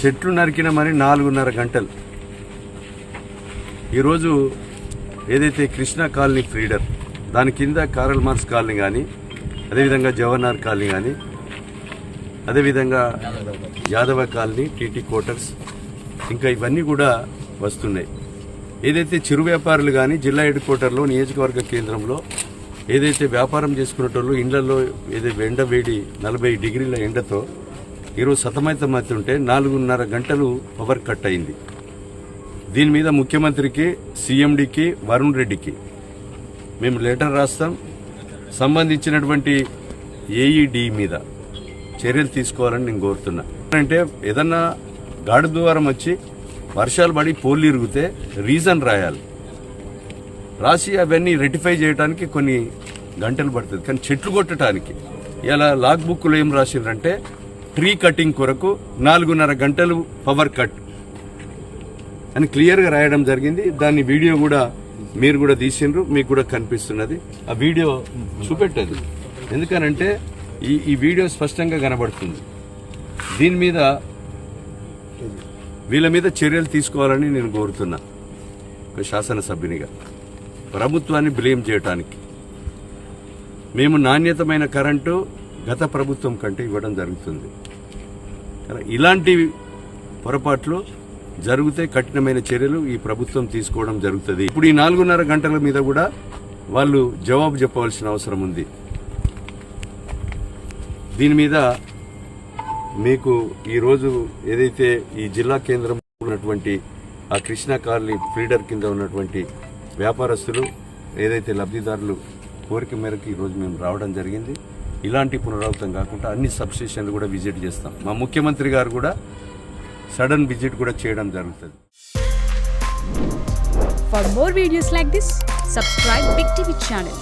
చెట్లు నరికిన మరి 4.5 గంటలు. ఈరోజు ఏదైతే కృష్ణా కాలనీ ఫ్రీడర్ దాని కింద కారల్ మార్క్స్ కాలనీ కానీ, అదేవిధంగా జవహర్లాల్ కాలనీ కానీ, అదేవిధంగా యాదవ కాలనీ, టీటీ క్వార్టర్స్, ఇంకా ఇవన్నీ కూడా వస్తున్నాయి. ఏదైతే చిరు వ్యాపారులు కానీ జిల్లా హెడ్ క్వార్టర్లో నియోజకవర్గ కేంద్రంలో ఏదైతే వ్యాపారం చేసుకునేటోళ్ళు ఇళ్లలో ఏదైతే ఎండ వేడి 40 డిగ్రీల ఎండతో ఈరోజు సతమతమవుతుంటే 4.5 గంటలు పవర్ కట్ అయింది. దీని మీద ముఖ్యమంత్రికి, సీఎండీకి, వరుణ్ రెడ్డికి మేము లెటర్ రాస్తాం. సంబంధించినటువంటి ఏఈడి మీద చర్యలు తీసుకోవాలని నేను కోరుతున్నా. అంటే ఏదన్నా గాడి ద్వారం వచ్చి వర్షాలు పడి పోల్లు ఇరిగితే రీజన్ రాయాలి, రాసి అవన్నీ రెటిఫై చేయడానికి కొన్ని గంటలు పడుతుంది. కానీ చెట్లు కొట్టడానికి ఇలా లాగ్ బుక్లో ఏం రాసిండ్రంటే ట్రీ కటింగ్ కొరకు 4.5 గంటలు పవర్ కట్ అని క్లియర్గా రాయడం జరిగింది. దాన్ని వీడియో కూడా మీరు కూడా తీసిండ్రు, మీకు కూడా కనిపిస్తున్నది. ఆ వీడియో చూపెట్టదు, ఎందుకనంటే ఈ వీడియో స్పష్టంగా కనబడుతుంది. దీని మీద వీళ్ళ మీద చర్యలు తీసుకోవాలని నేను కోరుతున్నా. ఒక శాసనసభ్యునిగా ప్రభుత్వాన్ని బ్లేమ్ చేయడానికి మేము నాణ్యతమైన కరెంటు గత ప్రభుత్వం కంటే ఇవ్వడం జరుగుతుంది. ఇలాంటి పొరపాట్లు జరిగితే కఠినమైన చర్యలు ఈ ప్రభుత్వం తీసుకోవడం జరుగుతుంది. ఇప్పుడు ఈ 4.5 గంటల మీద కూడా వాళ్ళు జవాబు చెప్పవలసిన అవసరం ఉంది. దీని మీద మీకు ఈరోజు ఏదైతే ఈ జిల్లా కేంద్రంలో ఉన్నటువంటి ఆ కృష్ణా కాలనీ ఫ్రీడర్ కింద ఉన్నటువంటి వ్యాపారస్తులు ఏదైతే లబ్ధిదారులు కోరిక మేరకు ఈరోజు మేము రావడం జరిగింది. ఇలాంటి పునరావృతం కాకుండా అన్ని సబ్స్టేషన్లు కూడా విజిట్ చేస్తాం. మా ముఖ్యమంత్రి గారు కూడా సడన్ విజిట్ కూడా చేయడం జరుగుతుంది. For more videos like this, subscribe Big TV channel.